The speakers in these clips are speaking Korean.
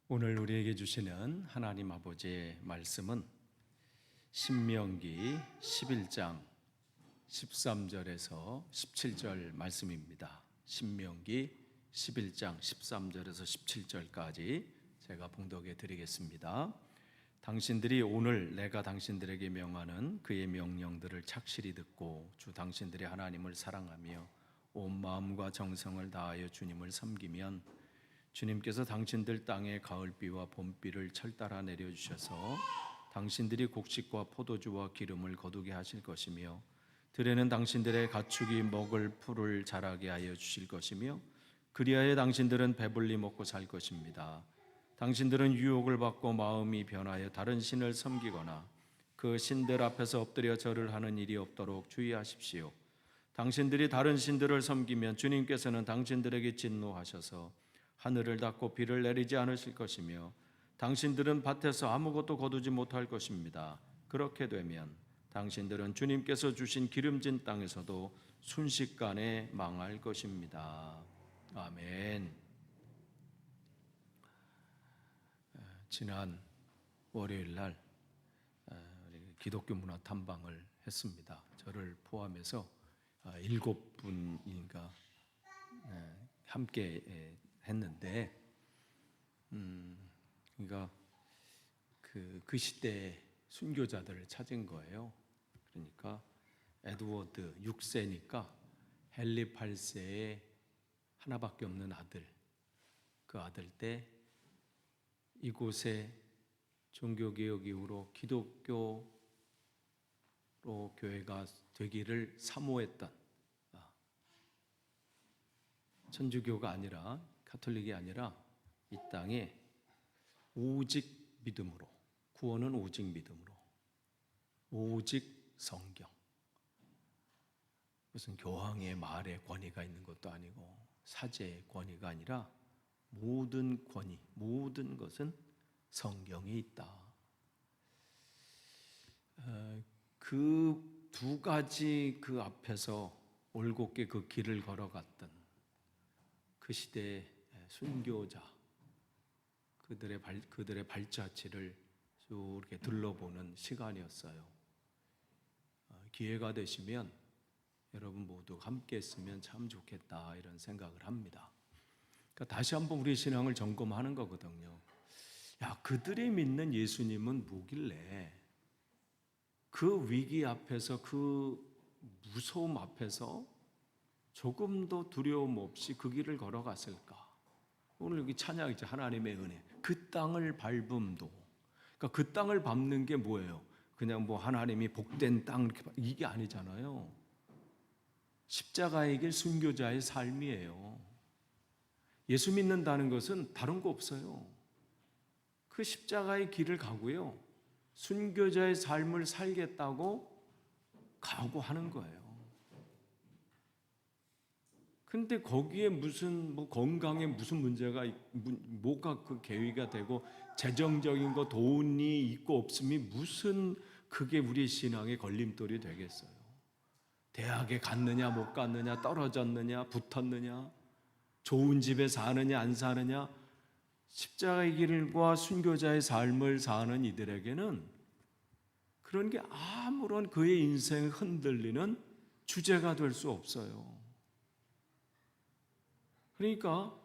오늘 우리에게 주시는 하나님 아버지의 말씀은 신명기 11장 13절에서 17절 말씀입니다. 신명기 11장 13절에서 17절까지 제가 봉독해 드리겠습니다. 당신들이 오늘 내가 당신들에게 명하는 그의 명령들을 착실히 듣고 주 당신들의 하나님을 사랑하며 온 마음과 정성을 다하여 주님을 섬기면 주님께서 당신들 땅에 가을비와 봄비를 철따라 내려주셔서 당신들이 곡식과 포도주와 기름을 거두게 하실 것이며 들에는 당신들의 가축이 먹을 풀을 자라게 하여 주실 것이며 그리하여 당신들은 배불리 먹고 살 것입니다. 당신들은 유혹을 받고 마음이 변하여 다른 신을 섬기거나 그 신들 앞에서 엎드려 절을 하는 일이 없도록 주의하십시오. 당신들이 다른 신들을 섬기면 주님께서는 당신들에게 진노하셔서 하늘을 닫고 비를 내리지 않으실 것이며 당신들은 밭에서 아무것도 거두지 못할 것입니다. 그렇게 되면 당신들은 주님께서 주신 기름진 땅에서도 순식간에 망할 것입니다. 아멘. 지난 월요일 날 기독교 문화 탐방을 했습니다. 저를 포함해서 7분인가 함께 했는데, 그러니까 그 시대 순교자들을 찾은 거예요. 그러니까 에드워드 6세니까 헨리 8세의 하나밖에 없는 아들, 그 아들 때 이곳에 종교개혁 이후로 기독교로 교회가 되기를 사모했던, 천주교가 아니라 가톨릭이 아니라 이 땅에 오직 믿음으로, 구원은 오직 믿음으로, 오직 성경, 무슨 교황의 말에 권위가 있는 것도 아니고 사제의 권위가 아니라 모든 권위, 모든 것은 성경에 있다. 그 두 가지 그 앞에서 올곧게 그 길을 걸어갔던 그 시대의 순교자, 그들의 발자취를 쭉 이렇게 들러보는 시간이었어요. 기회가 되시면 여러분 모두 함께 했으면 참 좋겠다, 이런 생각을 합니다. 그러니까 다시 한번 우리 신앙을 점검하는 거거든요. 그들이 믿는 예수님은 뭐길래 그 위기 앞에서, 그 무서움 앞에서 조금도 두려움 없이 그 길을 걸어갔을까? 오늘 여기 찬양이죠. 하나님의 은혜. 그 땅을 밟음도. 그러니까 그 땅을 밟는 게 뭐예요? 그냥 뭐 하나님이 복된 땅, 이게 아니잖아요. 십자가의 길, 순교자의 삶이에요. 예수 믿는다는 것은 다른 거 없어요. 그 십자가의 길을 가고요, 순교자의 삶을 살겠다고 각오하는 거예요. 근데 거기에 무슨 건강에 무슨 문제가, 뭐가 그 계기가 되고 재정적인 거, 돈이 있고 없음이 무슨 그게 우리 신앙의 걸림돌이 되겠어요? 대학에 갔느냐 못 갔느냐, 떨어졌느냐 붙었느냐, 좋은 집에 사느냐 안 사느냐, 십자가의 길과 순교자의 삶을 사는 이들에게는 그런 게 아무런 그의 인생을 흔들리는 주제가 될 수 없어요. 그러니까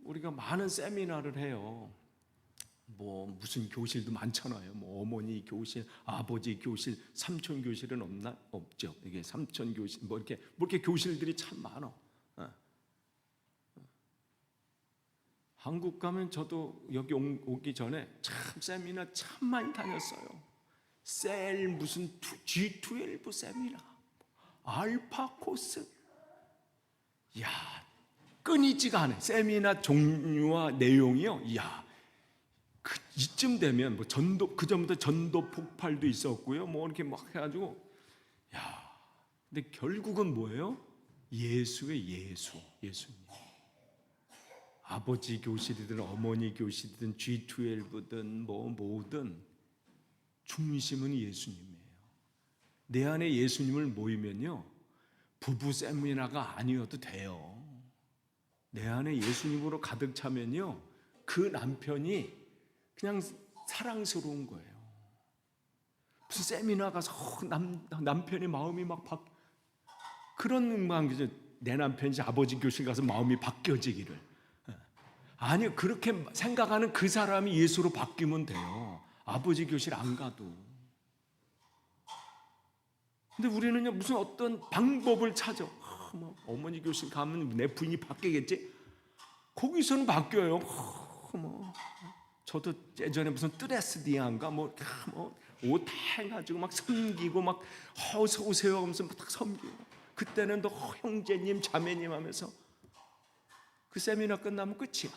우리가 많은 세미나를 해요. 뭐 무슨 교실도 많잖아요. 뭐 어머니 교실, 아버지 교실, 삼촌 교실은 없죠. 이게 삼촌 교실, 뭐 이렇게 교실들이 참 많아. 한국 가면 저도 여기 오기 전에 참 세미나 참 많이 다녔어요. 무슨 G12 세미나, 알파 코스, 끊이지가 않아요. 세미나 종류와 내용이요. 이쯤 되면 뭐 그 전부터 전도 폭발도 있었고요. 뭐 이렇게 막 해가지고, 근데 결국은 뭐예요? 예수님. 아버지 교실이든 어머니 교실이든 G12든 뭐든 중심은 예수님이에요. 내 안에 예수님을 모이면요, 부부 세미나가 아니어도 돼요. 내 안에 예수님으로 가득 차면요, 그 남편이 그냥 사랑스러운 거예요. 무슨 세미나 가서 남편의 마음이 막 그런 마음이죠. 내 남편이 아버지 교실 가서 마음이 바뀌어지기를. 아니요, 그렇게 생각하는 그 사람이 예수로 바뀌면 돼요. 아버지 교실 안 가도. 근데 우리는요, 무슨 어떤 방법을 찾아. 뭐 어머니 교실 가면 내 부인이 바뀌겠지? 거기서는 바뀌어요. 저도 예전에 무슨 뜨레스디안가 옷 다 해가지고 막 섬기고 막 어서 오세요 하면서 딱 섬기고, 그때는 또 형제님 자매님 하면서 그 세미나 끝나면 끝이야.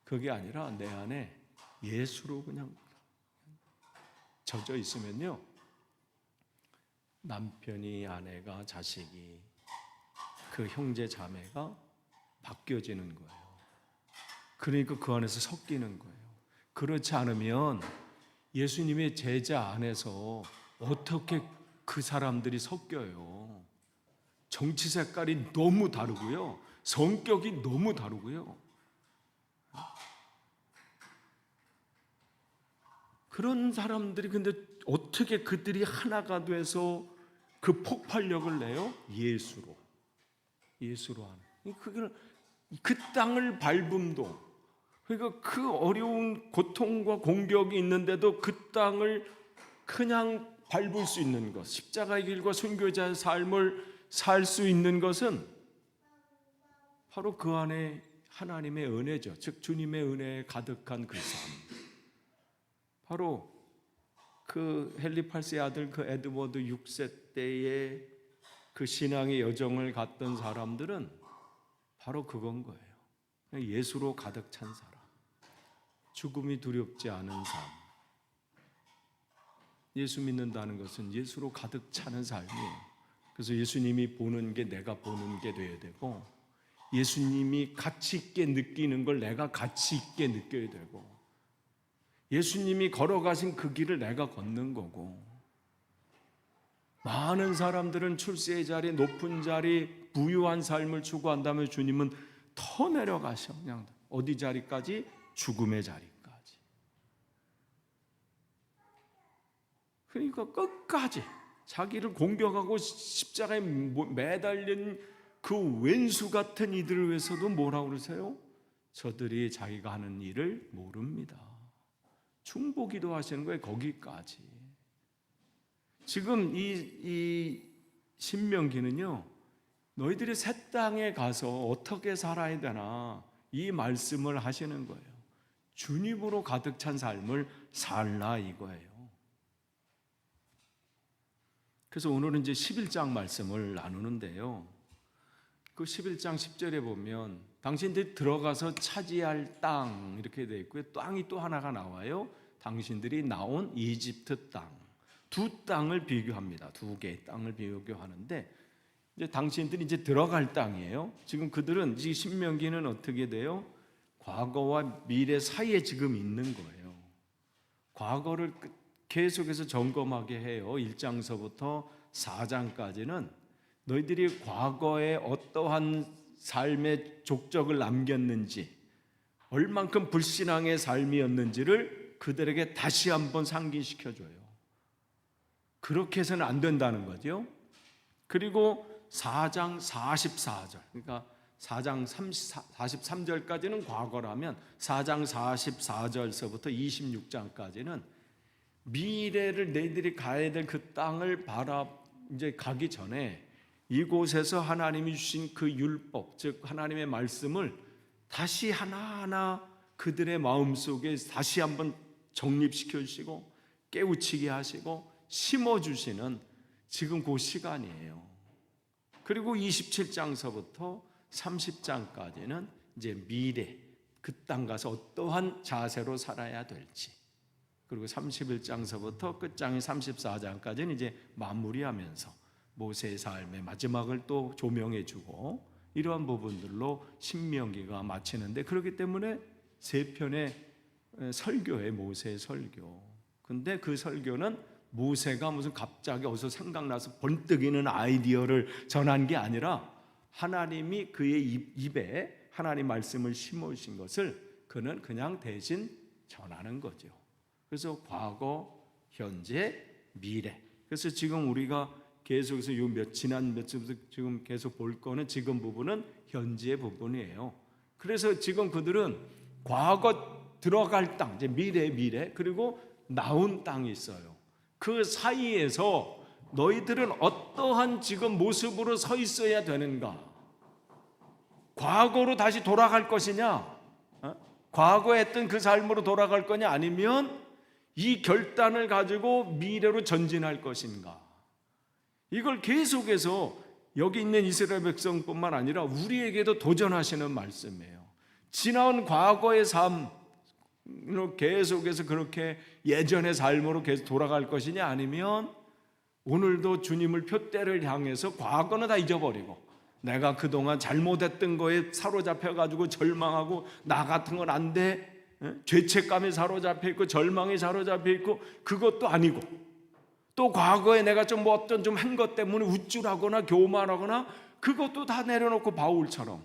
그게 아니라 내 안에 예수로 그냥 젖어 있으면요, 남편이, 아내가, 자식이, 그 형제 자매가 바뀌어지는 거예요. 그러니까 그 안에서 섞이는 거예요. 그렇지 않으면 예수님의 제자 안에서 어떻게 그 사람들이 섞여요? 정치 색깔이 너무 다르고요, 성격이 너무 다르고요. 그런 사람들이 근데 어떻게 그들이 하나가 돼서 그 폭발력을 내요? 예수로 하는. 그걸 그 땅을 밟음도, 그러니까 그 어려운 고통과 공격이 있는데도 그 땅을 그냥 밟을 수 있는 것, 십자가의 길과 순교자의 삶을 살 수 있는 것은 바로 그 안에 하나님의 은혜죠. 즉 주님의 은혜에 가득한 그 삶. 바로 그 헨리 8세의 아들 그 에드워드 6세 때의 그 신앙의 여정을 갔던 사람들은 바로 그건 거예요. 예수로 가득 찬 사람, 죽음이 두렵지 않은 삶. 예수 믿는다는 것은 예수로 가득 차는 삶이에요. 그래서 예수님이 보는 게 내가 보는 게 돼야 되고, 예수님이 가치 있게 느끼는 걸 내가 가치 있게 느껴야 되고, 예수님이 걸어가신 그 길을 내가 걷는 거고. 많은 사람들은 출세의 자리, 높은 자리, 부유한 삶을 추구한다면 주님은 더 내려가셔. 그냥 어디 자리까지? 죽음의 자리까지. 그러니까 끝까지 자기를 공격하고 십자가에 매달린 그 왼수 같은 이들을 위해서도 뭐라고 그러세요? 저들이 자기가 하는 일을 모릅니다. 중보기도 하시는 거예요. 거기까지. 지금 이 신명기는요, 너희들이 새 땅에 가서 어떻게 살아야 되나, 이 말씀을 하시는 거예요. 주님으로 가득 찬 삶을 살라 이거예요. 그래서 오늘은 이제 11장 말씀을 나누는데요, 그 11장 10절에 보면 당신들이 들어가서 차지할 땅 이렇게 되어 있고요, 땅이 또 하나가 나와요. 당신들이 나온 이집트 땅. 두 땅을 비교합니다. 두 개의 땅을 비교하는데, 이제 당신들이 이제 들어갈 땅이에요. 지금 그들은, 이 신명기는 어떻게 돼요? 과거와 미래 사이에 지금 있는 거예요. 과거를 계속해서 점검하게 해요. 1장서부터 4장까지는 너희들이 과거에 어떠한 삶의 족적을 남겼는지, 얼만큼 불신앙의 삶이었는지를 그들에게 다시 한번 상기시켜줘요. 그렇게 해서는 안 된다는 거죠. 그리고 4장 44절, 그러니까 4장 43절까지는 과거라면 4장 44절서부터 26장까지는 미래를 너희들이 가야 될 그 땅을 이제 가기 전에 이곳에서 하나님이 주신 그 율법, 즉 하나님의 말씀을 다시 하나하나 그들의 마음속에 다시 한번 정립시켜 주시고 깨우치게 하시고 심어주시는 지금 그 시간이에요. 그리고 27장서부터 30장까지는 이제 미래, 그 땅 가서 어떠한 자세로 살아야 될지, 그리고 31장서부터 끝장인 34장까지는 이제 마무리하면서 모세의 삶의 마지막을 또 조명해주고, 이러한 부분들로 신명기가 마치는데, 그렇기 때문에 세 편의 설교에 모세의 설교. 근데 그 설교는 모세가 무슨 갑자기 어디서 생각나서 번뜩이는 아이디어를 전한 게 아니라 하나님이 그의 입에 하나님 말씀을 심으신 것을 그는 그냥 대신 전하는 거죠. 그래서 과거, 현재, 미래. 그래서 지금 우리가 계속해서 지난 몇 주부터 지금 계속 볼 거는 지금 부분은 현재 부분이에요. 그래서 지금 그들은 과거 들어갈 땅, 이제 미래, 그리고 나온 땅이 있어요. 그 사이에서 너희들은 어떠한 지금 모습으로 서 있어야 되는가? 과거로 다시 돌아갈 것이냐? 과거에 했던 그 삶으로 돌아갈 거냐? 아니면 이 결단을 가지고 미래로 전진할 것인가? 이걸 계속해서 여기 있는 이스라엘 백성뿐만 아니라 우리에게도 도전하시는 말씀이에요. 지나온 과거의 삶 계속해서 그렇게 예전의 삶으로 계속 돌아갈 것이냐, 아니면 오늘도 주님을 표대를 향해서 과거는 다 잊어버리고 내가 그동안 잘못했던 거에 사로잡혀가지고 절망하고 나 같은 건 안 돼, 죄책감에 사로잡혀 있고 절망에 사로잡혀 있고 그것도 아니고 또 과거에 내가 좀 뭐 어떤 좀 한 것 때문에 우쭐하거나 교만하거나 그것도 다 내려놓고 바울처럼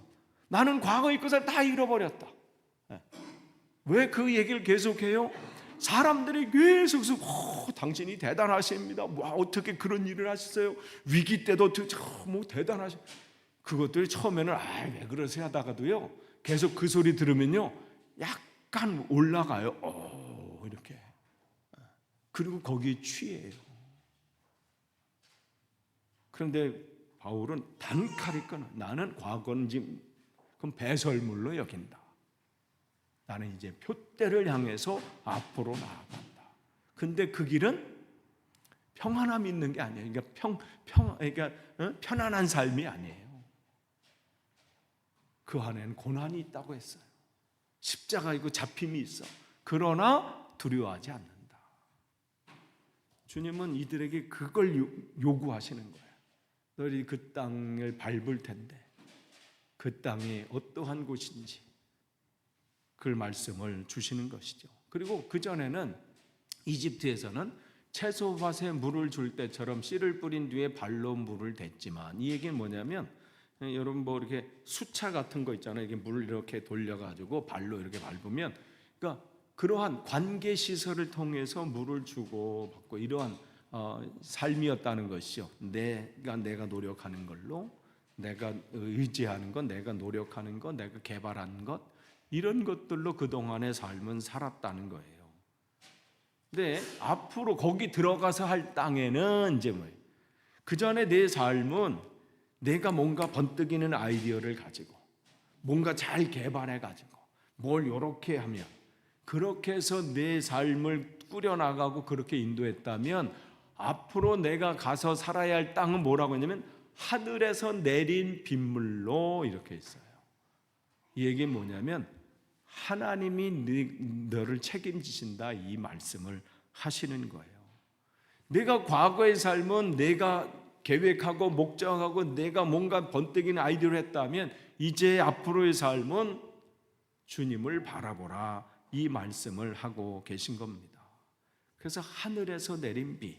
나는 과거의 것을 다 잃어버렸다. 왜 그 얘기를 계속해요? 사람들이 계속해서 당신이 대단하십니다. 어떻게 그런 일을 하셨어요? 위기 때도 뭐 대단하시. 그것들이 처음에는 왜 그러세요 하다가도요 계속 그 소리 들으면요 약간 올라가요. 이렇게. 그리고 거기에 취해요. 그런데 바울은 단칼에 끊어. 나는 과거는 지금 그럼 배설물로 여긴다. 나는 이제 표대를 향해서 앞으로 나아간다. 근데 그 길은 평안함이 있는 게 아니에요. 그러니까 편안한 삶이 아니에요. 그 안에는 고난이 있다고 했어요. 십자가 있고 잡힘이 있어. 그러나 두려워하지 않는다. 주님은 이들에게 그걸 요구하시는 거예요. 너희 그 땅을 밟을 텐데 그 땅이 어떠한 곳인지 그 말씀을 주시는 것이죠. 그리고 그전에는 이집트에서는 채소밭에 물을 줄 때처럼 씨를 뿌린 뒤에 발로 물을 댔지만, 이 얘기는 뭐냐면 여러분 뭐 이렇게 수차 같은 거 있잖아요. 이게 물을 이렇게 돌려가지고 발로 이렇게 밟으면, 그러니까 그러한 관계 시설을 통해서 물을 주고 받고 이러한 삶이었다는 것이죠. 내가 노력하는 걸로, 내가 의지하는 것, 내가 노력하는 것, 내가 개발하는 것, 이런 것들로 그동안의 삶은 살았다는 거예요. 근데 앞으로 거기 들어가서 할 땅에는 이제 뭐예요? 그 전에 내 삶은 내가 뭔가 번뜩이는 아이디어를 가지고 뭔가 잘 개발해 가지고 뭘 이렇게 하면 그렇게 해서 내 삶을 꾸려나가고 그렇게 인도했다면, 앞으로 내가 가서 살아야 할 땅은 뭐라고 했냐면 하늘에서 내린 빗물로 이렇게 했어요. 이 얘기는 뭐냐면 하나님이 너를 책임지신다, 이 말씀을 하시는 거예요. 내가 과거의 삶은 내가 계획하고 목적하고 내가 뭔가 번뜩이는 아이디어를 했다면, 이제 앞으로의 삶은 주님을 바라보라, 이 말씀을 하고 계신 겁니다. 그래서 하늘에서 내린 비,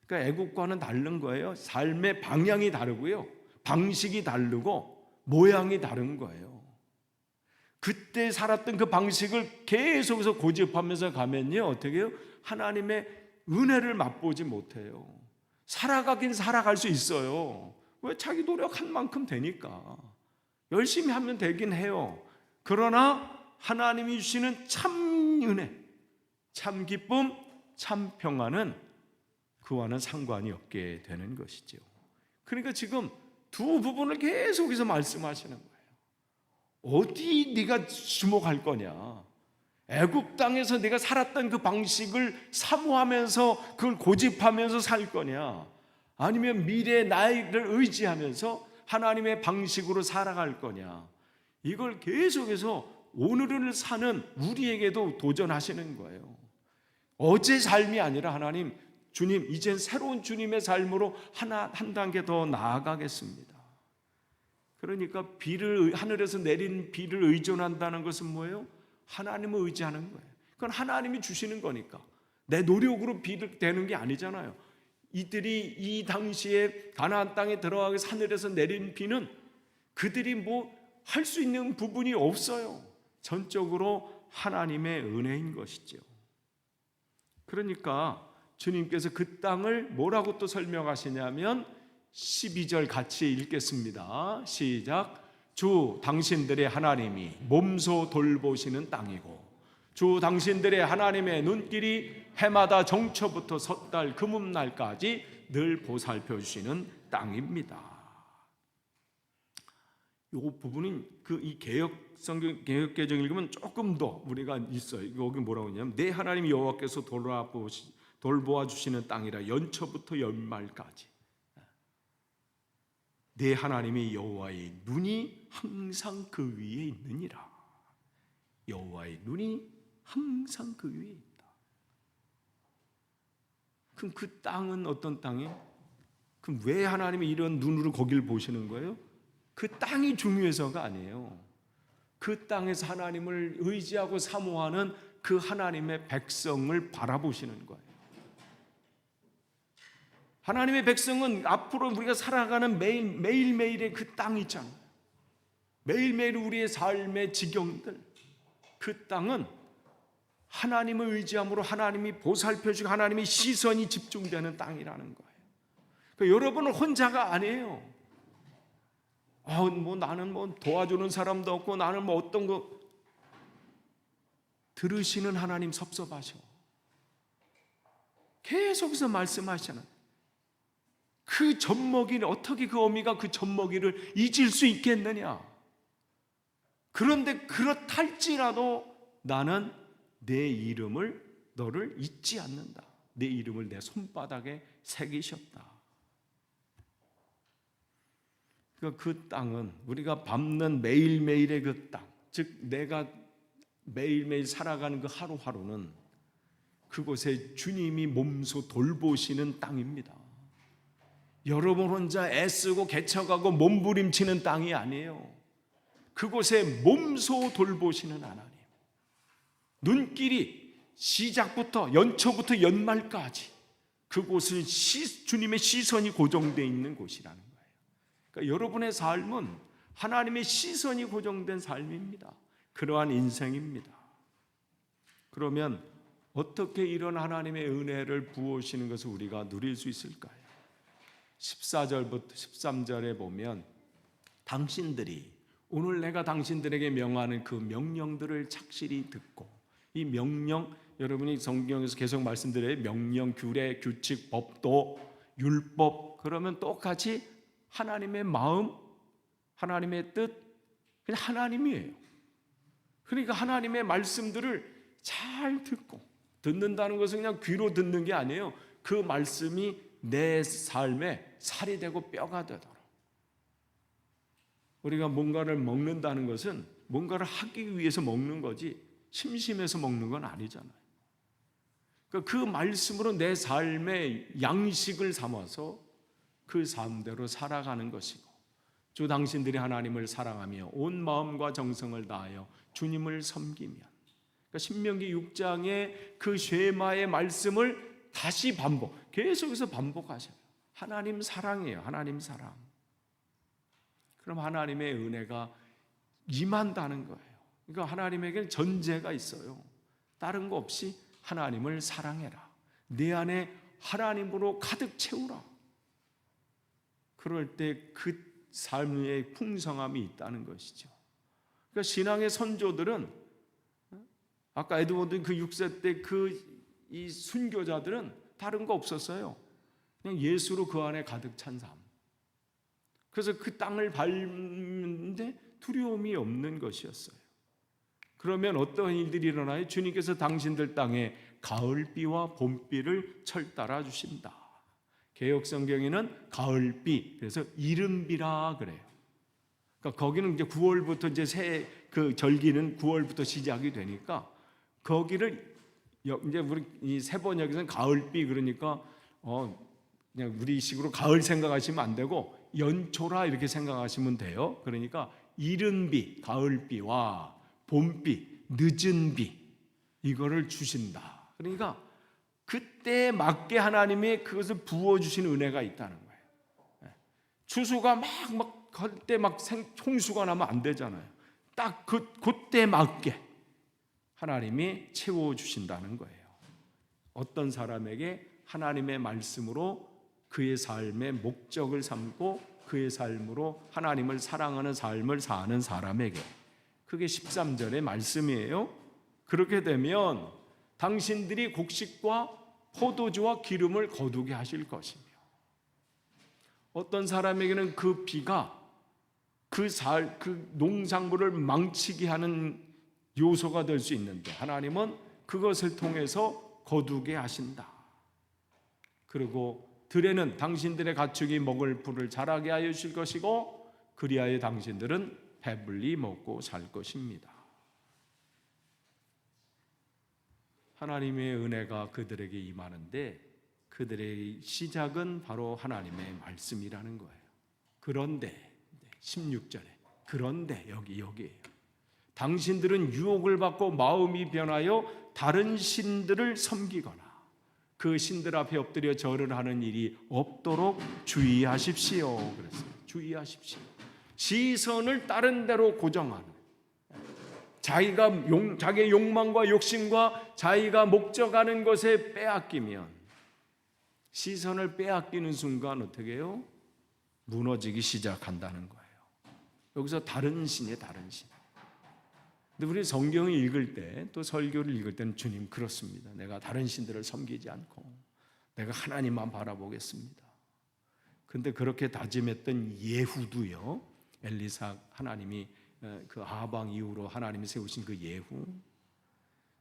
그러니까 애국과는 다른 거예요. 삶의 방향이 다르고요, 방식이 다르고 모양이 다른 거예요. 그때 살았던 그 방식을 계속해서 고집하면서 가면요 어떻게 해요? 하나님의 은혜를 맛보지 못해요. 살아가긴 살아갈 수 있어요. 왜? 자기 노력한 만큼 되니까. 열심히 하면 되긴 해요. 그러나 하나님이 주시는 참 은혜, 참 기쁨, 참 평안은 그와는 상관이 없게 되는 것이죠. 그러니까 지금 두 부분을 계속해서 말씀하시는 거예요. 어디 네가 주목할 거냐? 애굽 땅에서 네가 살았던 그 방식을 사모하면서 그걸 고집하면서 살 거냐? 아니면 미래의 나를 의지하면서 하나님의 방식으로 살아갈 거냐? 이걸 계속해서 오늘을 사는 우리에게도 도전하시는 거예요. 어제 삶이 아니라 하나님, 주님, 이젠 새로운 주님의 삶으로 한 단계 더 나아가겠습니다. 그러니까 하늘에서 내린 비를 의존한다는 것은 뭐예요? 하나님을 의지하는 거예요. 그건 하나님이 주시는 거니까. 내 노력으로 비를 되는 게 아니잖아요. 이들이 이 당시에 가나안 땅에 들어가기 하늘에서 내린 비는 그들이 뭐 할 수 있는 부분이 없어요. 전적으로 하나님의 은혜인 것이죠. 그러니까 주님께서 그 땅을 뭐라고 또 설명하시냐면 12절 같이 읽겠습니다. 시작. 주 당신들의 하나님이 몸소 돌보시는 땅이고 주 당신들의 하나님의 눈길이 해마다 정초부터 섣달 금음날까지 늘 보살펴 주시는 땅입니다. 이 부분은 이 개혁 개정 읽으면 조금 더 우리가 있어요. 여기 뭐라고 하냐면 내 하나님 여호와께서 돌보아 주시는 땅이라 연초부터 연말까지 내 하나님의 여호와의 눈이 항상 그 위에 있느니라. 여호와의 눈이 항상 그 위에 있다. 그럼 그 땅은 어떤 땅이에요? 그럼 왜 하나님이 이런 눈으로 거기를 보시는 거예요? 그 땅이 중요해서가 아니에요. 그 땅에서 하나님을 의지하고 사모하는 그 하나님의 백성을 바라보시는 거예요. 하나님의 백성은 앞으로 우리가 살아가는 매일매일의 그 땅 있잖아요. 매일매일 우리의 삶의 지경들, 그 땅은 하나님을 의지함으로 하나님이 보살펴주고 하나님의 시선이 집중되는 땅이라는 거예요. 그러니까 여러분은 혼자가 아니에요. 나는 도와주는 사람도 없고 나는 어떤 거 들으시는 하나님 섭섭하셔. 계속해서 말씀하시잖아요. 그 젖먹이는 어떻게 그 어미가 그 젖먹이를 잊을 수 있겠느냐? 그런데 그렇달지라도 나는 내 이름을 너를 잊지 않는다. 내 이름을 내 손바닥에 새기셨다. 그 땅은 우리가 밟는 매일매일의 그 땅, 즉 내가 매일매일 살아가는 그 하루하루는 그곳에 주님이 몸소 돌보시는 땅입니다. 여러분 혼자 애쓰고 개척하고 몸부림치는 땅이 아니에요. 그곳에 몸소 돌보시는 하나님, 눈길이 시작부터 연초부터 연말까지 그곳은 주님의 시선이 고정되어 있는 곳이라는 거예요. 그러니까 여러분의 삶은 하나님의 시선이 고정된 삶입니다. 그러한 인생입니다. 그러면 어떻게 이런 하나님의 은혜를 부어주시는 것을 우리가 누릴 수 있을까요? 14절부터 13절에 보면 당신들이 오늘 내가 당신들에게 명하는 그 명령들을 착실히 듣고, 이 명령, 여러분이 성경에서 계속 말씀드려요. 명령, 규례, 규칙, 법도, 율법, 그러면 똑같이 하나님의 마음, 하나님의 뜻, 그냥 하나님이에요. 그러니까 하나님의 말씀들을 잘 듣는다는 것은 그냥 귀로 듣는 게 아니에요. 그 말씀이 내 삶에 살이 되고 뼈가 되도록. 우리가 뭔가를 먹는다는 것은 뭔가를 하기 위해서 먹는 거지 심심해서 먹는 건 아니잖아요. 그 말씀으로 내 삶의 양식을 삼아서 그 삶대로 살아가는 것이고, 주 당신들이 하나님을 사랑하며 온 마음과 정성을 다하여 주님을 섬기면, 그러니까 신명기 6장의 그 쉐마의 말씀을 다시 계속해서 반복하셔요. 하나님 사랑이에요. 하나님 사랑. 그럼 하나님의 은혜가 임한다는 거예요. 그러니까 하나님에게는 전제가 있어요. 다른 거 없이 하나님을 사랑해라. 내 안에 하나님으로 가득 채우라. 그럴 때 그 삶의 풍성함이 있다는 것이죠. 그러니까 신앙의 선조들은, 아까 에드워드 그 6세 때 이 순교자들은 다른 거 없었어요. 그냥 예수로 그 안에 가득 찬 삶. 그래서 그 땅을 밟는데 두려움이 없는 것이었어요. 그러면 어떤 일들이 일어나요? 주님께서 당신들 땅에 가을비와 봄비를 철따라 주신다. 개역성경에는 가을비, 그래서 이른비라 그래요. 그러니까 거기는 이제 9월부터 이제 그 절기는 9월부터 시작이 되니까 거기를 이제 우리 이 세번역에서는 가을비, 그러니까 그냥 우리식으로 가을 생각하시면 안 되고 연초라 이렇게 생각하시면 돼요. 그러니까 이른비, 가을비와 봄비, 늦은비, 이거를 주신다. 그러니까 그때에 맞게 하나님이 그것을 부어주신 은혜가 있다는 거예요. 추수가 막 그때 막 홍수가 나면 안 되잖아요. 딱 그때 맞게 하나님이 채워주신다는 거예요. 어떤 사람에게 하나님의 말씀으로 그의 삶의 목적을 삼고 그의 삶으로 하나님을 사랑하는 삶을 사는 사람에게, 그게 13절의 말씀이에요. 그렇게 되면 당신들이 곡식과 포도주와 기름을 거두게 하실 것이며, 어떤 사람에게는 그 비가 그 농작물을 망치게 하는 요소가 될 수 있는데 하나님은 그것을 통해서 거두게 하신다. 그리고 들에는 당신들의 가축이 먹을 풀을 자라게 하여 주실 것이고 그리하여 당신들은 배불리 먹고 살 것입니다. 하나님의 은혜가 그들에게 임하는데 그들의 시작은 바로 하나님의 말씀이라는 거예요. 그런데 16절에 그런데 여기에요. 당신들은 유혹을 받고 마음이 변하여 다른 신들을 섬기거나 그 신들 앞에 엎드려 절을 하는 일이 없도록 주의하십시오. 그랬어요. 주의하십시오. 시선을 다른 데로 고정하는, 자기의 욕망과 욕심과 자기가 목적하는 것에 빼앗기면, 시선을 빼앗기는 순간 어떻게 해요? 무너지기 시작한다는 거예요. 여기서 다른 신이에요. 다른 신. 근데 우리 성경을 읽을 때, 또 설교를 읽을 때는 주님 그렇습니다. 내가 다른 신들을 섬기지 않고 내가 하나님만 바라보겠습니다. 근데 그렇게 다짐했던 예후도요, 엘리사, 하나님이 그 아방 이후로 하나님이 세우신 그 예후,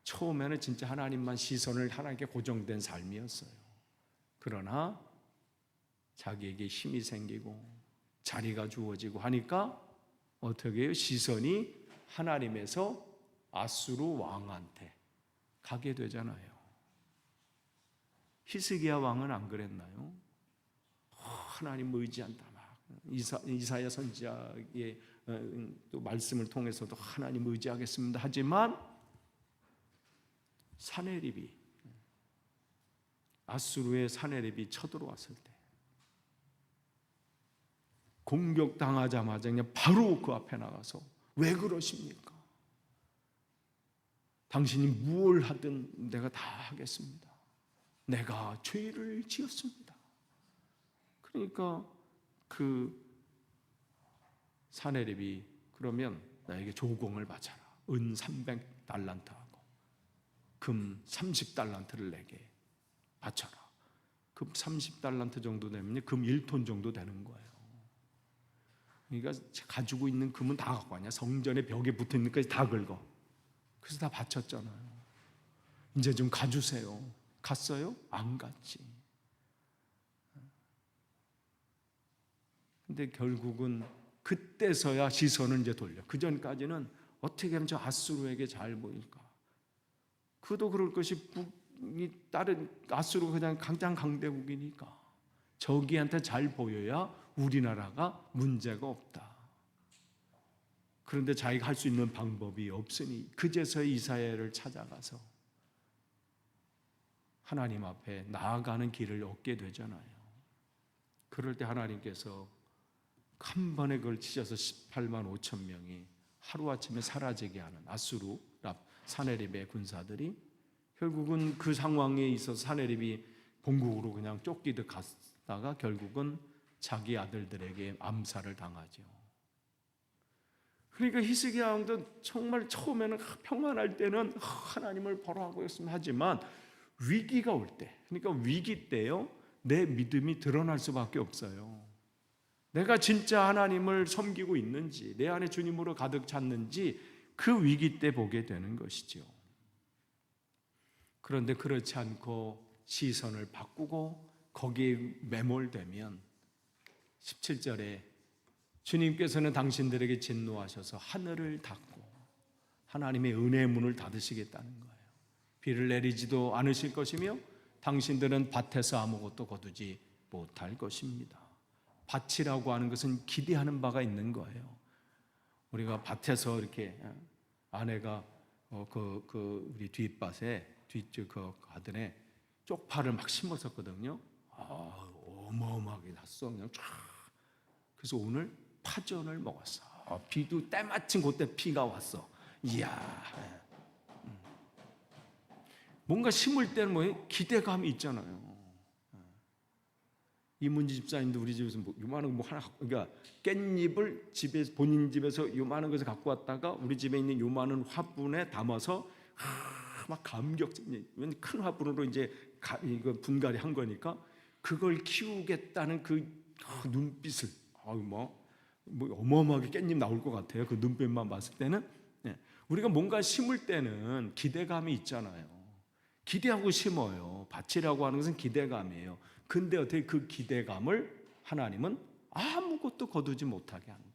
처음에는 진짜 하나님만 시선을 하나님께 고정된 삶이었어요. 그러나 자기에게 힘이 생기고 자리가 주어지고 하니까 어떻게 해요? 시선이 하나님에서 아수르 왕한테 가게 되잖아요. 히스기야 왕은 안 그랬나요? 하나님 의지한다. 막 이사야 선지자의 또 말씀을 통해서도 하나님 의지하겠습니다. 하지만 사네립이, 아수르의 사네립이 쳐들어왔을 때 공격당하자마자 그냥 바로 그 앞에 나가서 왜 그러십니까? 당신이 무엇을 하든 내가 다 하겠습니다. 내가 죄를 지었습니다. 그러니까 그 사네립이 그러면 나에게 조공을 바쳐라. 은 300달란트하고 금 30달란트를 내게 바쳐라. 금 30달란트 정도 되면 금 1톤 정도 되는 거예요. 그러니까 가지고 있는 금은 다 갖고 왔냐? 성전의 벽에 붙어있는 것까지 다 긁어. 그래서 다 바쳤잖아요. 이제 좀 가주세요. 갔어요? 안 갔지. 근데 결국은 그때서야 시선을 이제 돌려. 그 전까지는 어떻게 하면 저 아수르에게 잘 보일까? 그도 그럴 것이 다른 아수르가 그냥 가장 강대국이니까 저기한테 잘 보여야 우리나라가 문제가 없다. 그런데 자기가 할 수 있는 방법이 없으니 그제서 이사야를 찾아가서 하나님 앞에 나아가는 길을 얻게 되잖아요. 그럴 때 하나님께서 한 번에 걸치셔서 18만 5천 명이 하루아침에 사라지게 하는 아수르 사네립의 군사들이, 결국은 그 상황에 있어서 사네립이 본국으로 그냥 쫓기듯 갔다가 결국은 자기 아들들에게 암살을 당하죠. 그러니까 히스기야 왕도 정말 처음에는 평안할 때는 하나님을 바라보고 있으면 하지만 위기가 올 때, 그러니까 위기 때요, 내 믿음이 드러날 수밖에 없어요. 내가 진짜 하나님을 섬기고 있는지, 내 안에 주님으로 가득 찼는지 그 위기 때 보게 되는 것이죠. 그런데 그렇지 않고 시선을 바꾸고 거기에 매몰되면 17절에 주님께서는 당신들에게 진노하셔서 하늘을 닫고 하나님의 은혜의 문을 닫으시겠다는 거예요. 비를 내리지도 않으실 것이며 당신들은 밭에서 아무것도 거두지 못할 것입니다. 밭이라고 하는 것은 기대하는 바가 있는 거예요. 우리가 밭에서 이렇게 아내가 우리 뒷밭에 그 가든에 쪽파를 막 심었었거든요. 어마어마하게 났어. 그냥 쫙. 그래서 오늘 파전을 먹었어. 비도 때마침 그때 비가 왔어. 이야, 뭔가 심을 때는 뭐 기대감이 있잖아요. 이문지 집사님도 우리 집에서 뭐 요만한 거 하나, 그러니까 깻잎을 집에 본인 집에서 요만한 것을 갖고 왔다가 우리 집에 있는 요만한 화분에 담아서 막 감격적인, 큰 화분으로 이제 이거 분갈이 한 거니까 그걸 키우겠다는 그 눈빛을, 뭐 어마어마하게 깻잎 나올 것 같아요. 그 눈빛만 봤을 때는. 우리가 뭔가 심을 때는 기대감이 있잖아요. 기대하고 심어요. 밭이라고 하는 것은 기대감이에요. 근데 어떻게 그 기대감을 하나님은 아무것도 거두지 못하게 한다.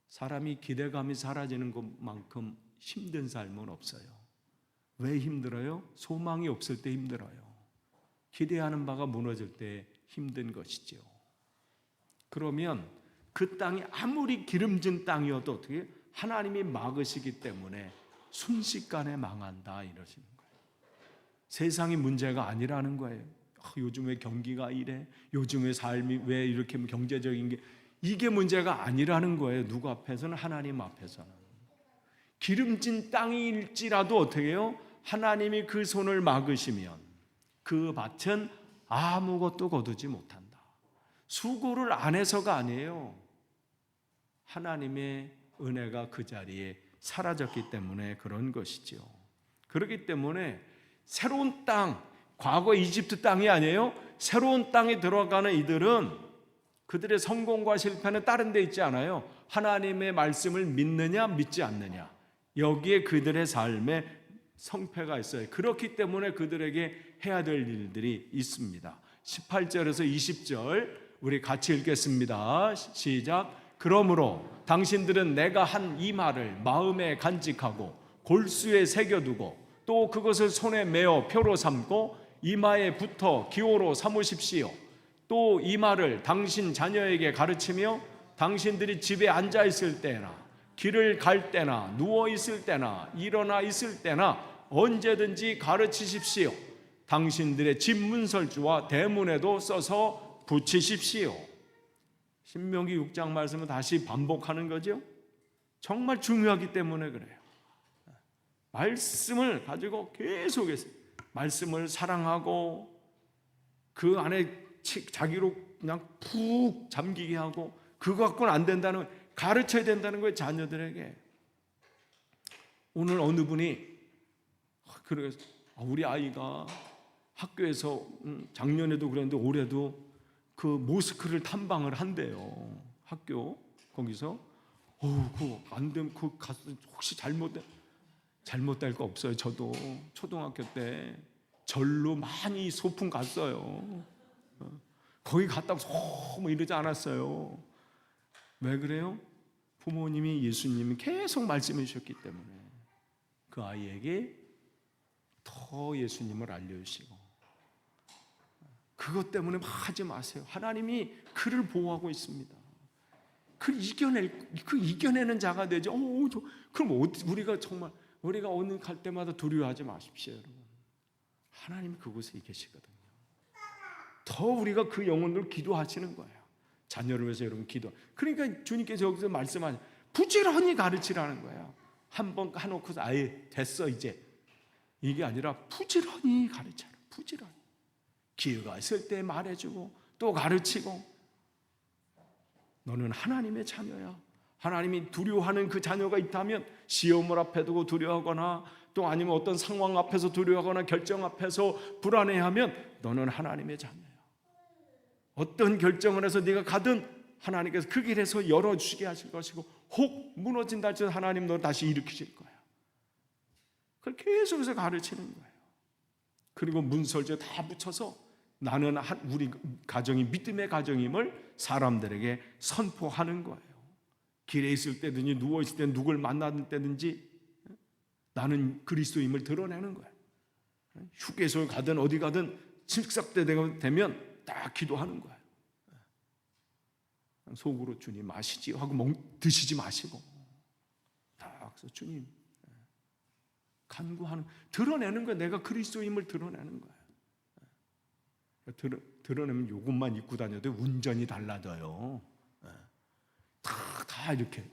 사람이 기대감이 사라지는 것만큼 힘든 삶은 없어요. 왜 힘들어요? 소망이 없을 때 힘들어요. 기대하는 바가 무너질 때 힘든 것이죠. 그러면 그 땅이 아무리 기름진 땅이어도 어떻게 하나님이 막으시기 때문에 순식간에 망한다 이러시는 거예요. 세상이 문제가 아니라는 거예요. 요즘 왜 경기가 이래? 요즘 왜 삶이 왜 이렇게 경제적인 게 이게 문제가 아니라는 거예요. 누구 앞에서는? 하나님 앞에서는. 기름진 땅일지라도 어떻게 해요? 하나님이 그 손을 막으시면 그 밭은 아무것도 거두지 못한다. 수고를 안 해서가 아니에요. 하나님의 은혜가 그 자리에 사라졌기 때문에 그런 것이죠. 그렇기 때문에 새로운 땅, 과거 이집트 땅이 아니에요. 새로운 땅에 들어가는 이들은 그들의 성공과 실패는 다른 데 있지 않아요. 하나님의 말씀을 믿느냐 믿지 않느냐, 여기에 그들의 삶에 성패가 있어요. 그렇기 때문에 그들에게 해야 될 일들이 있습니다. 18절에서 20절 우리 같이 읽겠습니다. 시작. 그러므로 당신들은 내가 한 이 말을 마음에 간직하고 골수에 새겨두고 또 그것을 손에 메어 표로 삼고 이마에 붙어 기호로 삼으십시오. 또 이 말을 당신 자녀에게 가르치며 당신들이 집에 앉아 있을 때나 길을 갈 때나 누워 있을 때나 일어나 있을 때나 언제든지 가르치십시오. 당신들의 집 문설주와 대문에도 써서 붙이십시오. 신명기 6장 말씀을 다시 반복하는 거죠. 정말 중요하기 때문에 그래요. 말씀을 가지고 계속해서 말씀을 사랑하고 그 안에 자기로 그냥 푹 잠기게 하고 그거 갖고는 안 된다는, 가르쳐야 된다는 거예요. 자녀들에게. 오늘 어느 분이 그래서 우리 아이가 학교에서 작년에도 그랬는데 올해도 그 모스크를 탐방을 한대요. 학교 거기서 그거 안 되면 그 가서 혹시 잘못될 거 없어요. 저도 초등학교 때 절로 많이 소풍 갔어요. 거기 갔다고 소문 이러지 않았어요. 왜 그래요? 부모님이 예수님이 계속 말씀해 주셨기 때문에 그 아이에게 더 예수님을 알려주시고, 그것 때문에 막 하지 마세요. 하나님이 그를 보호하고 있습니다. 그 이겨내는 자가 되죠. 그럼 우리가 오늘 갈 때마다 두려워하지 마십시오, 여러분. 하나님이 그곳에 계시거든요. 더 우리가 그 영혼을 기도하시는 거예요. 자녀를 위해서 여러분 기도. 그러니까 주님께서 여기서 말씀하신 부지런히 가르치라는 거예요. 한번 해놓고서 아예 됐어 이제, 이게 아니라 부지런히 가르쳐라. 부지런히 기회가 있을 때 말해주고 또 가르치고. 너는 하나님의 자녀야. 하나님이 두려워하는 그 자녀가 있다면 시험을 앞에 두고 두려워하거나 또 아니면 어떤 상황 앞에서 두려워하거나 결정 앞에서 불안해하면 너는 하나님의 자녀야. 어떤 결정을 해서 네가 가든 하나님께서 그 길에서 열어주시게 하실 것이고, 혹 무너진다 할지라도 하나님 너 다시 일으키실 거야. 그걸 계속해서 가르치는 거예요. 그리고 문설주에 다 붙여서 나는 우리 가정이 믿음의 가정임을 사람들에게 선포하는 거예요. 길에 있을 때든지 누워 있을 때 누굴 만나는 때든지 나는 그리스도임을 드러내는 거예요. 휴게소에 가든 어디 가든 식사 때 되면 딱 기도하는 거예요. 속으로 주님 마시지 하고 드시지 마시고 딱 그래서 주님 간구하는, 드러내는 거예요. 내가 그리스도임을 드러내는 거예요. 드러내면 이것만 입고 다녀도 운전이 달라져요. 이렇게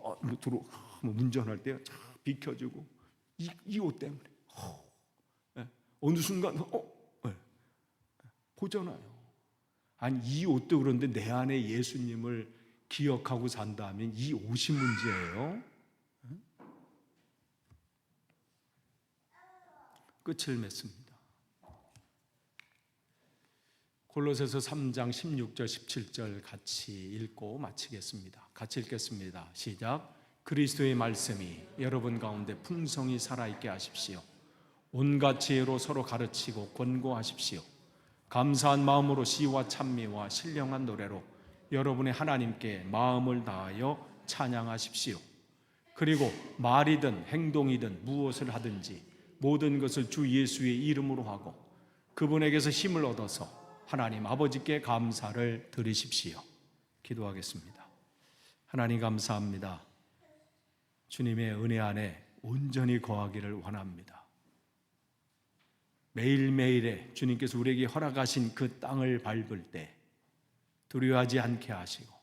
운전할 때 비켜주고 이 옷 때문에 어느 순간 보잖아요. 아니 이 옷도 그런데 내 안에 예수님을 기억하고 산다면 이 옷이 문제예요. 끝을 맺습니다. 골로새서 3장 16절 17절 같이 읽고 마치겠습니다. 같이 읽겠습니다. 시작. 그리스도의 말씀이 여러분 가운데 풍성히 살아있게 하십시오. 온갖 지혜로 서로 가르치고 권고하십시오. 감사한 마음으로 시와 찬미와 신령한 노래로 여러분의 하나님께 마음을 다하여 찬양하십시오. 그리고 말이든 행동이든 무엇을 하든지 모든 것을 주 예수의 이름으로 하고 그분에게서 힘을 얻어서 하나님 아버지께 감사를 드리십시오. 기도하겠습니다. 하나님 감사합니다. 주님의 은혜 안에 온전히 거하기를 원합니다. 매일매일에 주님께서 우리에게 허락하신 그 땅을 밟을 때 두려워하지 않게 하시고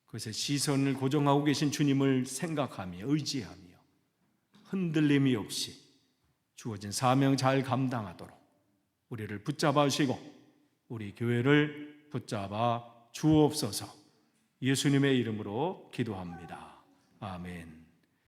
그것에 시선을 고정하고 계신 주님을 생각하며 의지하며 흔들림이 없이 주어진 사명 잘 감당하도록 우리를 붙잡아 주시고 우리 교회를 붙잡아 주옵소서. 예수님의 이름으로 기도합니다. 아멘.